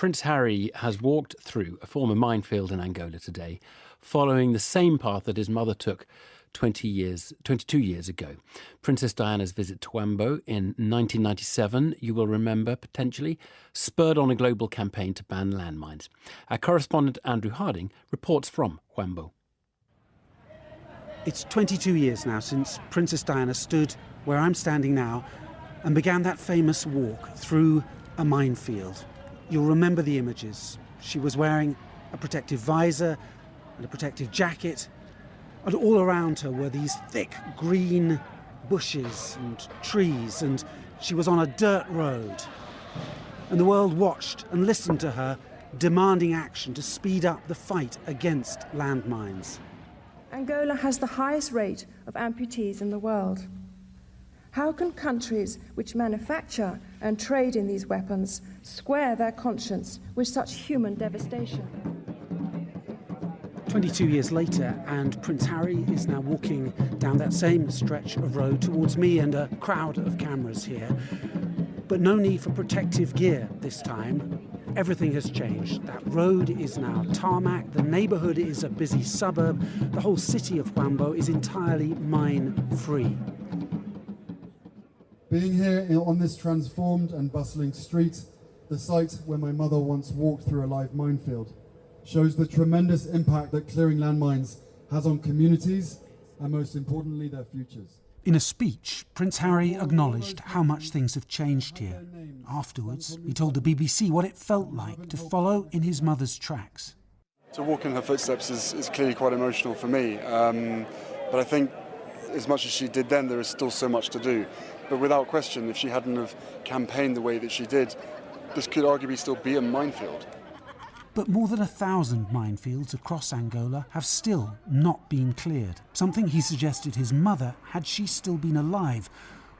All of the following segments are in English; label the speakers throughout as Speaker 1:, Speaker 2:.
Speaker 1: Prince Harry has walked through a former minefield in Angola today, following the same path that his mother took 22 years ago. Princess Diana's visit to Wambo in 1997, you will remember potentially, spurred on a global campaign to ban landmines. Our correspondent Andrew Harding reports from Wambo.
Speaker 2: It's 22 years now since Princess Diana stood where I'm standing now and began that famous walk through a minefield. You'll remember the images. She was wearing a protective visor and a protective jacket, and all around her were these thick green bushes and trees, and she was on a dirt road. And the world watched and listened to her, demanding action to speed up the fight against landmines.
Speaker 3: Angola has the highest rate of amputees in the world. How can countries which manufacture and trade in these weapons square their conscience with such human devastation?
Speaker 2: 22 years later, and Prince Harry is now walking down that same stretch of road towards me and a crowd of cameras here. But no need for protective gear this time. Everything has changed. That road is now tarmac, the neighbourhood is a busy suburb, the whole city of Wambo is entirely mine-free.
Speaker 4: Being here on this transformed and bustling street, the site where my mother once walked through a live minefield, shows the tremendous impact that clearing landmines has on communities and, most importantly, their futures.
Speaker 2: In a speech, Prince Harry acknowledged how much things have changed here. Afterwards, he told the BBC what it felt like to follow in his mother's tracks.
Speaker 5: To walk in her footsteps is clearly quite emotional for me, but I think as much as she did then, there is still so much to do. But without question, if she hadn't have campaigned the way that she did, this could arguably still be a minefield.
Speaker 2: But more than 1,000 minefields across Angola have still not been cleared, something he suggested his mother, had she still been alive,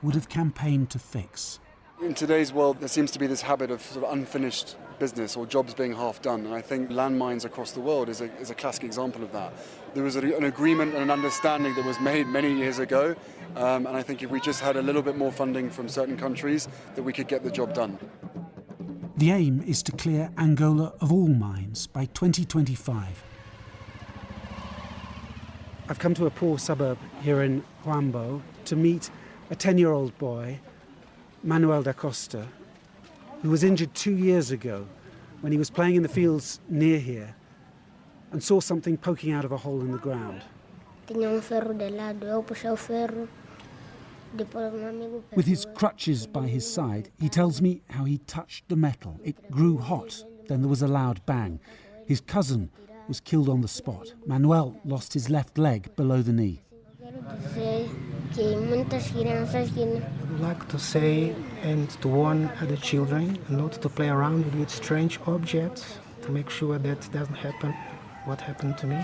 Speaker 2: would have campaigned to fix.
Speaker 5: In today's world, there seems to be this habit of sort of unfinished business or jobs being half done, and I think landmines across the world is a classic example of that. There was an agreement and an understanding that was made many years ago, and I think if we just had a little bit more funding from certain countries, that we could get the job done.
Speaker 2: The aim is to clear Angola of all mines by 2025. I've come to a poor suburb here in Wambo to meet a 10-year-old boy, Manuel da Costa, who was injured 2 years ago when he was playing in the fields near here and saw something poking out of a hole in the ground. With his crutches by his side, he tells me how he touched the metal. It grew hot, then there was a loud bang. His cousin was killed on the spot. Manuel lost his left leg below the knee.
Speaker 6: I would like to say and to warn other children not to play around with strange objects, to make sure that doesn't happen what happened to me.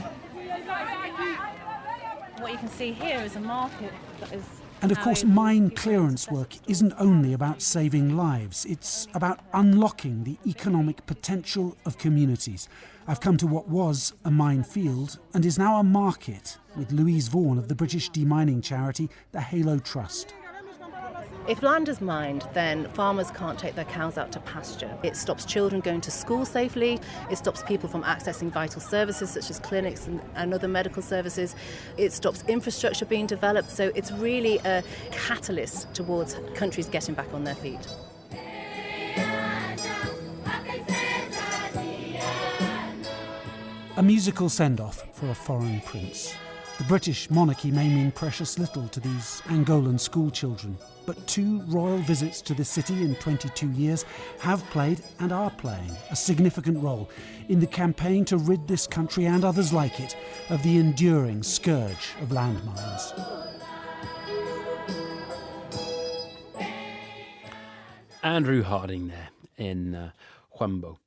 Speaker 7: What you can see here is a market that is...
Speaker 2: And of course, mine clearance work isn't only about saving lives, it's about unlocking the economic potential of communities. I've come to what was a minefield and is now a market with Louise Vaughan of the British demining charity, the Halo Trust.
Speaker 7: If land is mined, then farmers can't take their cows out to pasture. It stops children going to school safely. It stops people from accessing vital services such as clinics and other medical services. It stops infrastructure being developed. So it's really a catalyst towards countries getting back on their feet.
Speaker 2: A musical send-off for a foreign prince. The British monarchy may mean precious little to these Angolan school children, but 2 royal visits to the city in 22 years have played and are playing a significant role in the campaign to rid this country and others like it of the enduring scourge of landmines.
Speaker 1: Andrew Harding there in Wambo.